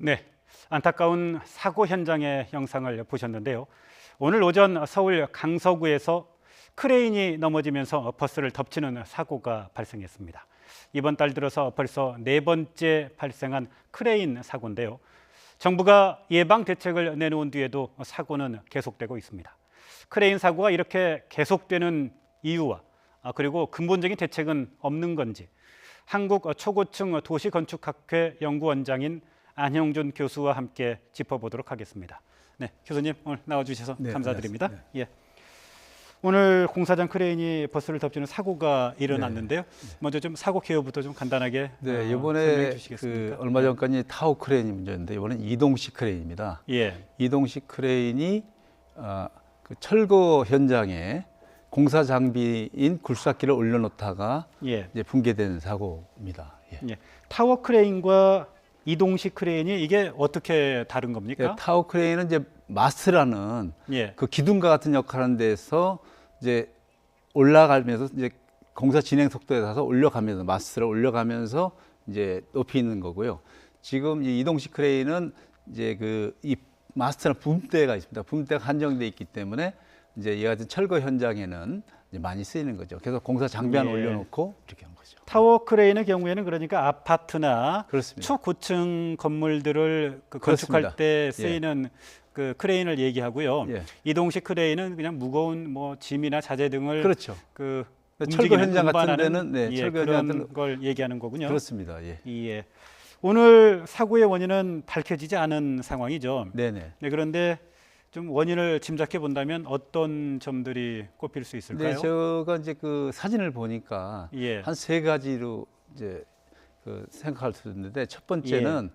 네, 안타까운 사고 현장의 영상을 보셨는데요. 오늘 오전 서울 강서구에서 크레인이 넘어지면서 버스를 덮치는 사고가 발생했습니다. 이번 달 들어서 벌써 네 번째 발생한 크레인 사고인데요. 정부가 예방 대책을 내놓은 뒤에도 사고는 계속되고 있습니다. 크레인 사고가 이렇게 계속되는 이유와 그리고 근본적인 대책은 없는 건지 한국 초고층 도시건축학회 연구원장인 안형준 교수와 함께 짚어보도록 하겠습니다. 네, 교수님 오늘 나와주셔서 감사드립니다. 예. 오늘 공사장 크레인이 버스를 덮치는 사고가 일어났는데요. 먼저 좀 사고 개요부터 좀 간단하게 이번에 설명해 주시겠습니까? 얼마 전까지 타워 크레인이 문제였는데 이번엔 이동식 크레인입니다. 예. 이동식 크레인이 그 철거 현장에 공사 장비인 굴삭기를 올려놓다가 이제 붕괴된 사고입니다. 예. 타워 크레인과 이동식 크레인이 이게 어떻게 다른 겁니까? 타워 크레인은 이제 마스라는 그 기둥과 같은 역할하는 데서 이제 올라가면서 이제 공사 진행 속도에 따라서 올려가면서 마스를 올려가면서 이제 높이 있는 거고요. 지금 이 이동식 크레인은 이제 이 마스터나 붐대가 있습니다. 붐대가 한정돼 있기 때문에 이제 이 같은 철거 현장에는 이제 많이 쓰이는 거죠. 그래서 공사 장비 하나 올려놓고 이렇게 한 거죠. 타워 크레인의 경우에는 그러니까 아파트나 그렇습니다. 초고층 건물들을 건축할 때 쓰이는 그 크레인을 얘기하고요. 이동식 크레인은 그냥 무거운 뭐 짐이나 자재 등을 그 철거 현장 같은 데는 철거 그런 걸 얘기하는 거군요. 그렇습니다. 예. 오늘 사고의 원인은 밝혀지지 않은 상황이죠. 네네. 네, 그런데 좀 원인을 짐작해 본다면 어떤 점들이 꼽힐 수 있을까요? 네, 제가 이제 그 사진을 보니까 한 세 가지로 이제 생각할 수 있는데 첫 번째는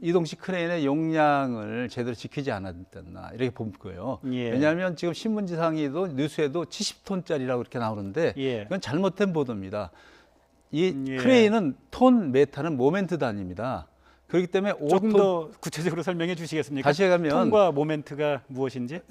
이동식 크레인의 용량을 제대로 지키지 않았나 이렇게 보고요. 왜냐하면 지금 신문지상에도 뉴스에도 70톤짜리라고 이렇게 나오는데 이건 잘못된 보도입니다. 이 크레인은 톤 메타는 모멘트 단위입니다. 그렇기 때문에 조금 더 구체적으로 설명해 주시겠습니까? 다시 가면 톤과 모멘트가 무엇인지?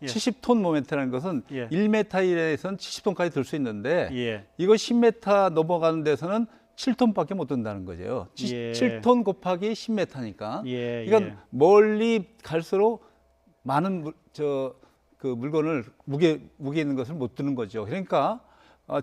70톤 모멘트라는 것은 1m 이내에서는 70톤까지 들 수 있는데 이거 10m 넘어가는 데서는 7톤밖에 못 든다는 거죠. 7톤 곱하기 10m니까. 이건 멀리 갈수록 많은 물건을 무게 있는 것을 못 드는 거죠. 그러니까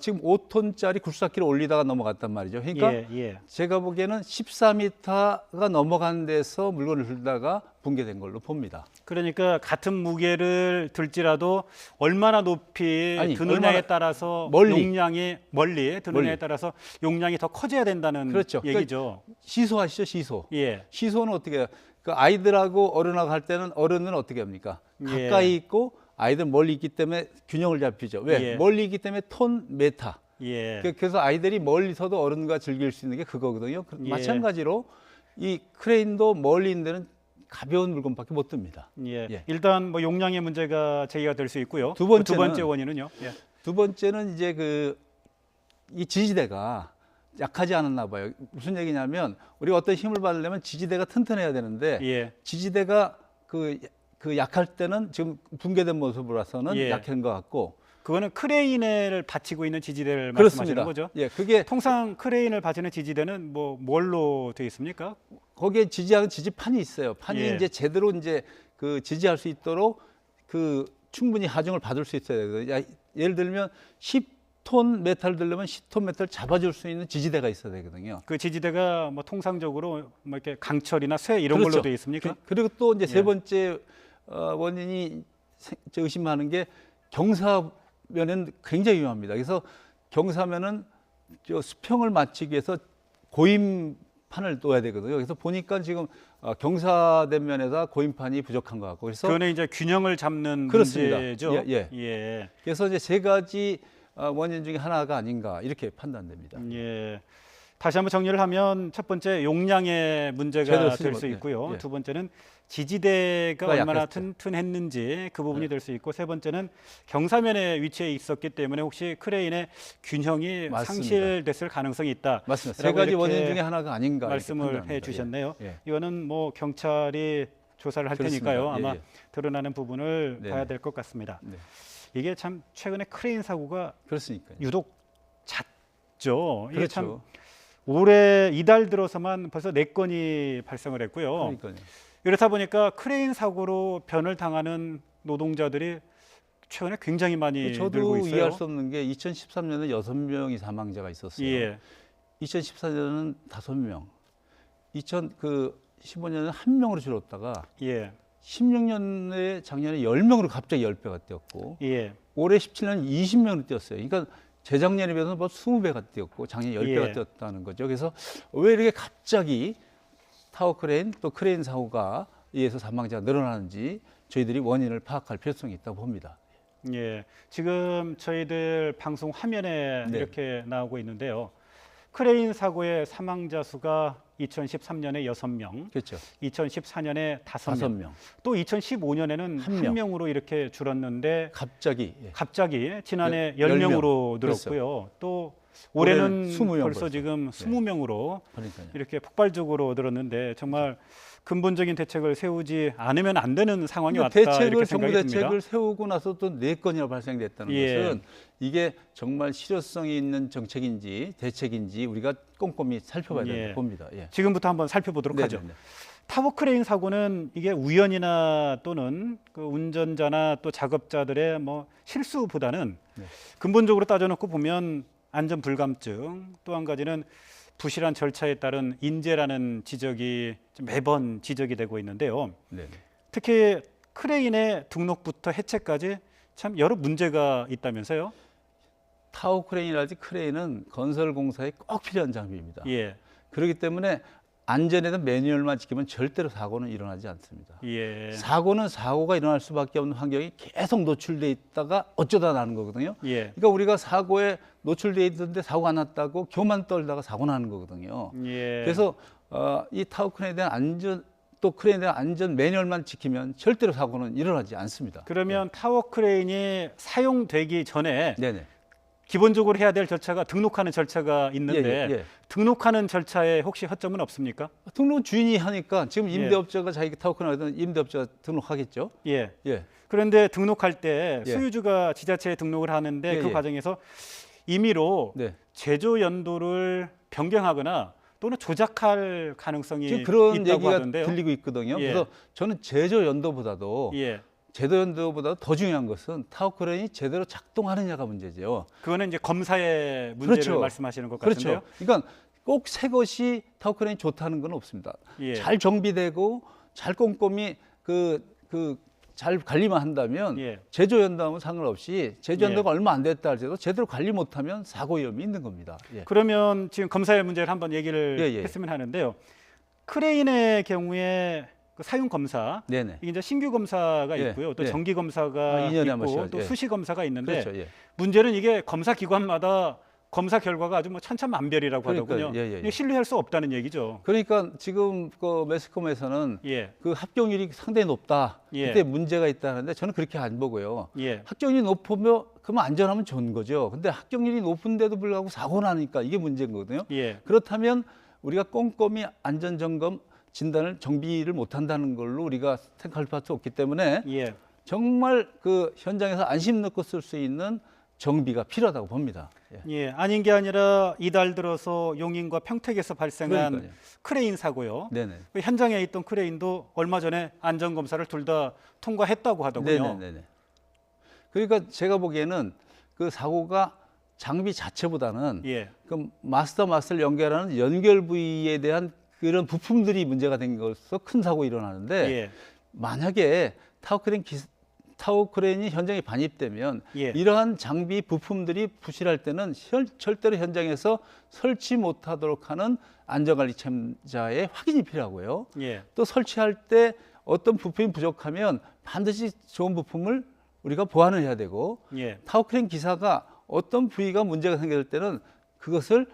지금 5톤짜리 굴삭기를 올리다가 넘어갔단 말이죠. 그러니까 제가 보기에는 14m가 넘어간 데서 물건을 들다가 붕괴된 걸로 봅니다. 그러니까 같은 무게를 들지라도 얼마나 높이 드느냐에 따라서 용량이 멀리 드느냐에 따라서 용량이 더 커져야 된다는 얘기죠. 그러니까 시소 아시죠? 시소. 시소는 어떻게 해요? 그 아이들하고 어른하고 할 때는 어른은 어떻게 합니까? 가까이 있고 아이들 멀리 있기 때문에 균형을 잡히죠. 왜? 멀리 있기 때문에 톤 메타. 그래서 아이들이 멀리서도 어른과 즐길 수 있는 게 그거거든요. 마찬가지로 이 크레인도 멀리 있는 데는 가벼운 물건밖에 못 듭니다. 일단 뭐 용량의 문제가 제기가 될 수 있고요. 두 번째 원인은요? 두 번째는 이제 이 지지대가 약하지 않았나 봐요. 무슨 얘기냐면 우리가 어떤 힘을 받으려면 지지대가 튼튼해야 되는데 지지대가 그 약할 때는 지금 붕괴된 모습으로서는 약한 것 같고 그거는 크레인을 받치고 있는 지지대를 말씀하시는 거죠? 그게 통상 크레인을 받치는 지지대는 뭘로 되어 있습니까? 거기에 지지하는 지지판이 있어요. 판이 이제 제대로 이제 그 지지할 수 있도록 충분히 하중을 받을 수 있어야 되거든요. 예를 들면 10톤 메탈을 들려면 10톤 메탈을 잡아줄 수 있는 지지대가 있어야 되거든요. 그 지지대가 뭐 통상적으로 뭐 이렇게 강철이나 쇠 이런 걸로 되어 있습니까? 그리고 또 이제 세 번째 원인이 의심하는 게 경사면은 굉장히 위험합니다. 그래서 경사면은 수평을 맞추기 위해서 고임판을 놓아야 되거든요. 그래서 보니까 지금 경사된 면에다 고임판이 부족한 것 같고 그래서 그거는 이제 균형을 잡는 문제죠. 그래서 이제 세 가지 원인 중에 하나가 아닌가 이렇게 판단됩니다. 다시 한번 정리를 하면 첫 번째 용량의 문제가 될 수 있고요. 두 번째는 지지대가 얼마나 튼튼했는지 그 부분이 될 수 있고 세 번째는 경사면에 위치해 있었기 때문에 혹시 크레인의 균형이 상실됐을 가능성이 있다. 맞습니다. 세 가지 원인 중에 하나가 아닌가 말씀을 해주셨네요. 이거는 뭐 경찰이 조사를 할 테니까요. 아마 드러나는 부분을 봐야 될 것 같습니다. 이게 참 최근에 크레인 사고가 유독 잦죠. 이게 참 올해 이달 들어서만 벌써 4건이 발생을 했고요. 그러니까요. 이렇다 보니까 크레인 사고로 변을 당하는 노동자들이 최근에 굉장히 많이 늘고 저도 있어요. 이해할 수 없는 게 2013년에 6명이 사망자가 있었어요. 예. 2014년은 5명, 2015년은 1명으로 줄었다가 예. 16년에 작년에 10명으로 갑자기 10배가 뛰었고 예. 올해 17년 20명으로 뛰었어요. 그러니까 재작년에 비해서 뭐 20배가 뛰었고 작년 10배가 예. 뛰었다는 거죠. 그래서 왜 이렇게 갑자기 타워 크레인 또 크레인 사고가 이에서 사망자가 늘어나는지 저희들이 원인을 파악할 필요성이 있다고 봅니다. 예. 지금 저희들 방송 화면에 네. 이렇게 나오고 있는데요. 크레인 사고의 사망자 수가 2013년에 6명, 그렇죠. 2014년에 5명, 5명. 또 2015년에는 한 명. 1명으로 이렇게 줄었는데 갑자기 갑자기 지난해 열 10명으로 명. 늘었고요. 또 올해는 20명 벌써 벌써. 지금 20명으로 그러니까요. 이렇게 폭발적으로 늘었는데 정말 근본적인 대책을 세우지 않으면 안 되는 상황이 왔다 대책을 이렇게 정부 생각이 듭니다. 대책을 세우고 나서 또 4건이나 발생됐다는 예. 것은 이게 정말 실효성이 있는 정책인지 대책인지 우리가 꼼꼼히 살펴봐야 된다고 봅니다. 예. 지금부터 한번 살펴보도록 하죠. 네네네. 타워 크레인 사고는 이게 우연이나 또는 그 운전자나 또 작업자들의 뭐 실수보다는 네. 근본적으로 따져놓고 보면 안전 불감증, 또 한 가지는 부실한 절차에 따른 인재라는 지적이 매번 지적이 되고 있는데요. 네네. 특히 크레인의 등록부터 해체까지 참 여러 문제가 있다면서요? 타워 크레인이라든지 크레인은 건설 공사에 꼭 필요한 장비입니다. 예, 그렇기 때문에 안전에 대한 매뉴얼만 지키면 절대로 사고는 일어나지 않습니다. 예, 사고는 사고가 일어날 수밖에 없는 환경이 계속 노출돼 있다가 어쩌다 나는 거거든요. 예, 그러니까 우리가 사고에 노출돼 있는데 사고가 안 났다고 교만 떨다가 사고 나는 거거든요. 예. 그래서 이 타워 크레인에 대한 안전 또 크레인에 대한 안전 매뉴얼만 지키면 절대로 사고는 일어나지 않습니다. 그러면 타워 크레인이 사용되기 전에 네네. 기본적으로 해야 될 절차가 등록하는 절차가 있는데 예. 등록하는 절차에 혹시 허점은 없습니까? 등록 주인이 하니까 지금 예. 임대업자가 자기가 타워 크레인 하든 임대업자가 등록하겠죠. 예. 예. 그런데 등록할 때 예. 소유주가 지자체에 등록을 하는데 예, 그 예. 과정에서 임의로 네. 제조 연도를 변경하거나 또는 조작할 가능성이 지금 그런 있다고 얘기가 하던데요. 들리고 있거든요. 예. 그래서 저는 제조 연도보다도 예. 제도 연도보다 더 중요한 것은 타워 크레인이 제대로 작동하느냐가 문제죠. 그거는 이제 검사의 문제를 그렇죠. 말씀하시는 것 같은데요. 그렇죠. 그러니까 꼭 새 것이 타워 크레인이 좋다는 건 없습니다. 예. 잘 정비되고 잘 꼼꼼히 잘 관리만 한다면 예. 제조 연도하면 상관없이 제조 예. 연도가 얼마 안 됐다 할지라도 제대로 관리 못하면 사고 위험이 있는 겁니다. 예. 그러면 지금 검사의 문제를 한번 얘기를 예. 했으면 하는데요. 크레인의 경우에 그 사용 검사, 네네. 이게 이제 신규 검사가 예. 있고요, 또 예. 정기 검사가 2년에 한 있고 번씩 또 예. 수시 검사가 있는데 그렇죠. 예. 문제는 이게 검사 기관마다 검사 결과가 아주 뭐 천차만별이라고 그러니까요. 하더군요. 예. 이게 신뢰할 수 없다는 얘기죠. 그러니까 지금 그 매스컴에서는 예, 그 합격률이 상당히 높다. 예. 그때 문제가 있다는데 저는 그렇게 안 보고요. 예, 합격률이 높으면 그러면 안전하면 좋은 거죠. 근데 합격률이 높은데도 불구하고 사고 나니까 이게 문제인 거거든요. 예, 그렇다면 우리가 꼼꼼히 안전 점검 진단을 정비를 못 한다는 걸로 우리가 생각할 수밖에 없기 때문에 예. 정말 그 현장에서 안심 넣고 쓸 수 있는 정비가 필요하다고 봅니다. 예. 예, 아닌 게 아니라 이달 들어서 용인과 평택에서 발생한 그러니까요. 크레인 사고요. 네네. 그 현장에 있던 크레인도 얼마 전에 안전 검사를 둘 다 통과했다고 하더군요. 네네네. 그러니까 제가 보기에는 그 사고가 장비 자체보다는 예, 그 마스터를 연결하는 연결 부위에 대한 그런 부품들이 문제가 된 것으로 큰 사고 일어나는데 예, 만약에 타워 크레인이 현장에 반입되면 예. 이러한 장비 부품들이 부실할 때는 절대로 현장에서 설치 못하도록 하는 안전관리 책임자의 확인이 필요하고요. 예, 또 설치할 때 어떤 부품이 부족하면 반드시 좋은 부품을 우리가 보완을 해야 되고 예. 타워 크레인 기사가 어떤 부위가 문제가 생길 때는 그것을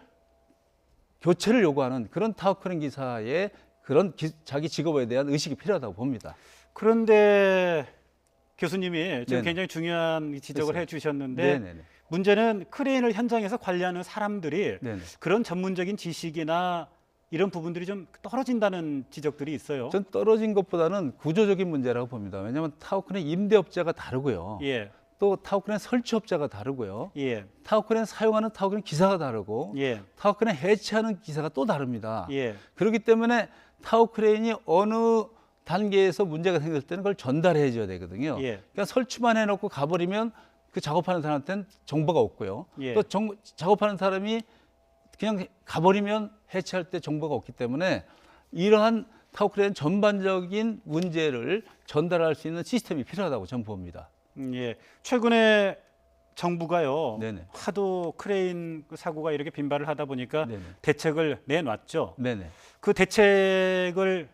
교체를 요구하는 그런 타워 크레인 기사의 그런 자기 직업에 대한 의식이 필요하다고 봅니다. 그런데 교수님이 지금 네네. 굉장히 중요한 지적을 됐어요. 해주셨는데 네네네. 문제는 크레인을 현장에서 관리하는 사람들이 네네. 그런 전문적인 지식이나 이런 부분들이 좀 떨어진다는 지적들이 있어요. 전 떨어진 것보다는 구조적인 문제라고 봅니다. 왜냐하면 타워 크레인 임대업자가 다르고요. 예, 또 타워크레인 설치업자가 다르고요. 예. 타워크레인 사용하는 타워크레인 기사가 다르고 예. 타워크레인 해체하는 기사가 또 다릅니다. 예. 그렇기 때문에 타워크레인이 어느 단계에서 문제가 생겼을 때는 그걸 전달해 줘야 되거든요. 예. 그러니까 설치만 해놓고 가버리면 그 작업하는 사람한테는 정보가 없고요. 예. 또 작업하는 사람이 그냥 가버리면 해체할 때 정보가 없기 때문에 이러한 타워크레인 전반적인 문제를 전달할 수 있는 시스템이 필요하다고 저는 봅니다. 예. 최근에 정부가요. 네네. 하도 크레인 사고가 이렇게 빈발을 하다 보니까 네네. 대책을 내놨죠. 네네. 그 대책을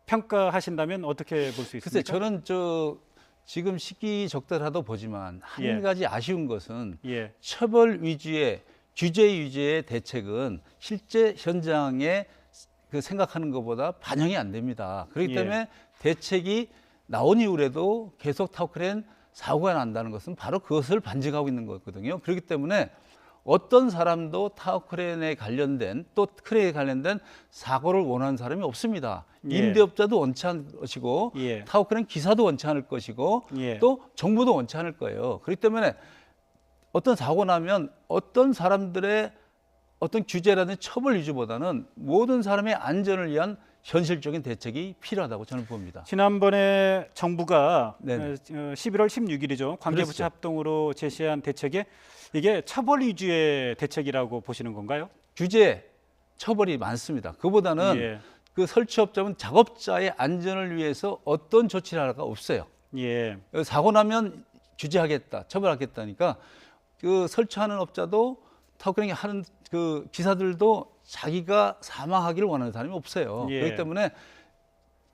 평가하신다면 어떻게 볼 수 있습니까? 글쎄 저는 지금 시기적절하다 보지만 한 예. 가지 아쉬운 것은 예. 처벌 위주의 규제 위주의 대책은 실제 현장에 그 생각하는 것보다 반영이 안 됩니다. 그렇기 예. 때문에 대책이 나온 이후에도 계속 타워크레인 사고가 난다는 것은 바로 그것을 반증하고 있는 거거든요. 그렇기 때문에 어떤 사람도 타워크레인에 관련된 또 크레인에 관련된 사고를 원하는 사람이 없습니다. 예. 임대업자도 원치 않을 것이고 예. 타워크레인 기사도 원치 않을 것이고 예. 또 정부도 원치 않을 거예요. 그렇기 때문에 어떤 사고 나면 어떤 사람들의 어떤 규제라든지 처벌 위주보다는 모든 사람의 안전을 위한 현실적인 대책이 필요하다고 저는 봅니다. 지난번에 정부가 네네. 11월 16일이죠. 관계부처 그렇죠. 합동으로 제시한 대책에 이게 처벌 위주의 대책이라고 보시는 건가요? 규제, 처벌이 많습니다. 그보다는 예. 그 설치업자는 작업자의 안전을 위해서 어떤 조치를 할 가 없어요. 예. 사고 나면 규제하겠다, 처벌하겠다니까 그 설치하는 업자도 타워크레인 하는 그 기사들도 자기가 사망하기를 원하는 사람이 없어요. 예. 그렇기 때문에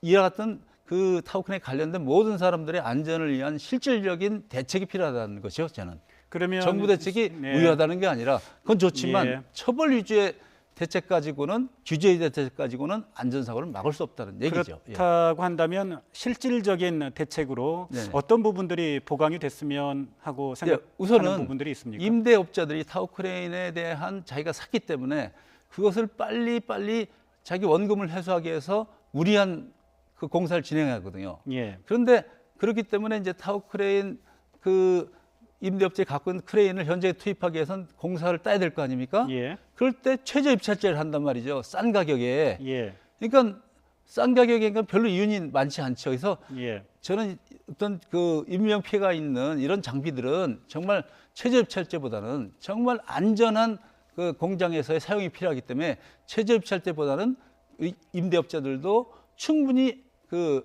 이와 같은 그 타워크레인 관련된 모든 사람들의 안전을 위한 실질적인 대책이 필요하다는 것이요. 저는 그러면 정부 대책이 네. 무효하다는 게 아니라 그건 좋지만 예. 처벌 위주의 대책 가지고는 규제 위주의 대책 가지고는 안전사고를 막을 수 없다는 얘기죠. 그렇다고 한다면 실질적인 대책으로 네네. 어떤 부분들이 보강이 됐으면 하고 생각하는 우선은 부분들이 있습니까? 임대업자들이 타워크레인에 대한 자기가 샀기 때문에 그것을 빨리 자기 원금을 회수하기 위해서 무리한 그 공사를 진행하거든요. 예. 그런데 그렇기 때문에 이제 타워크레인 그 임대업체에 갖고 있는 크레인을 현장에 투입하기 위해서는 공사를 따야 될 거 아닙니까? 예. 그럴 때 최저 입찰제를 한단 말이죠. 싼 가격에. 예. 그러니까 싼 가격이니까 별로 이윤이 많지 않죠. 그래서 예. 저는 어떤 그 인명 피해가 있는 이런 장비들은 정말 최저 입찰제보다는 정말 안전한 그 공장에서의 사용이 필요하기 때문에 최저 입찰제보다는 임대업자들도 충분히 그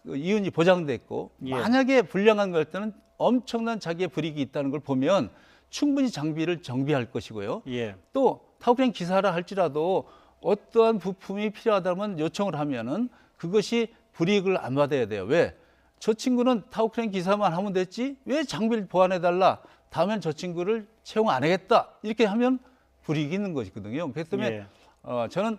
이윤이 보장됐고 예. 만약에 불량한 걸 때는 엄청난 자기의 불이익이 있다는 걸 보면 충분히 장비를 정비할 것이고요. 예. 또 타워크레인 기사라 할지라도 어떠한 부품이 필요하다면 요청을 하면은 그것이 불이익을 안 받아야 돼요. 왜? 저 친구는 타워크레인 기사만 하면 됐지 왜 장비를 보완해달라? 다음엔 저 친구를 채용 안 하겠다. 이렇게 하면 불이익이 있는 것이거든요. 그렇기 때문에 예. 저는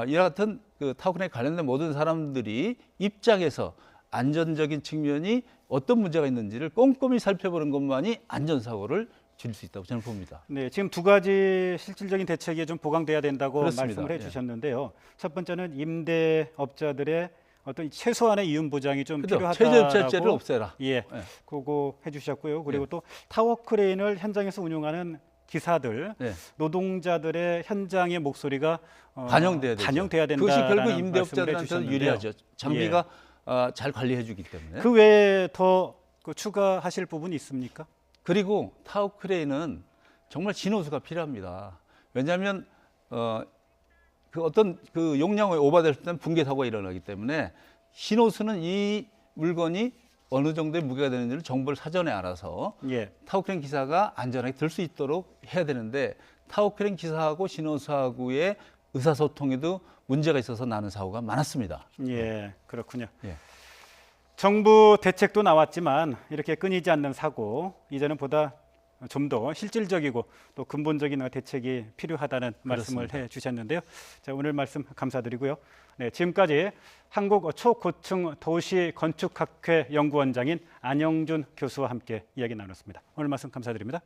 이와 같은 그 타워크레인 관련된 모든 사람들이 입장에서 안전적인 측면이 어떤 문제가 있는지를 꼼꼼히 살펴보는 것만이 안전사고를 줄일 수 있다고 저는 봅니다. 네, 지금 두 가지 실질적인 대책이 좀 보강돼야 된다고 그렇습니다. 말씀을 예. 해주셨는데요. 첫 번째는 임대업자들의 어떤 최소한의 이윤 보장이 좀 그죠? 필요하다라고. 최저 입찰제를 없애라. 예, 그거 해주셨고요. 그리고 또 타워 크레인을 현장에서 운용하는 기사들, 노동자들의 현장의 목소리가 반영돼야 된다. 그것이 결국 임대업자들한테는 유리하죠. 장비가 잘 관리해주기 때문에. 그 외에 더 추가하실 부분이 있습니까? 그리고 타워 크레인은 정말 진호수가 필요합니다. 왜냐하면 그 어떤 그 용량이 오버될 때는 붕괴 사고가 일어나기 때문에 신호수는 이 물건이 어느 정도의 무게가 되는지를 정보를 사전에 알아서 타워크레인 기사가 안전하게 들 수 있도록 해야 되는데 타워크레인 기사하고 신호수하고의 의사소통에도 문제가 있어서 나는 사고가 많았습니다. 예, 그렇군요. 예. 정부 대책도 나왔지만 이렇게 끊이지 않는 사고, 이제는 보다 좀 더 실질적이고 또 근본적인 대책이 필요하다는 말씀을 해주셨는데요. 자, 오늘 말씀 감사드리고요. 네, 지금까지 한국 초고층 도시건축학회 연구원장인 안영준 교수와 함께 이야기 나눴습니다. 오늘 말씀 감사드립니다.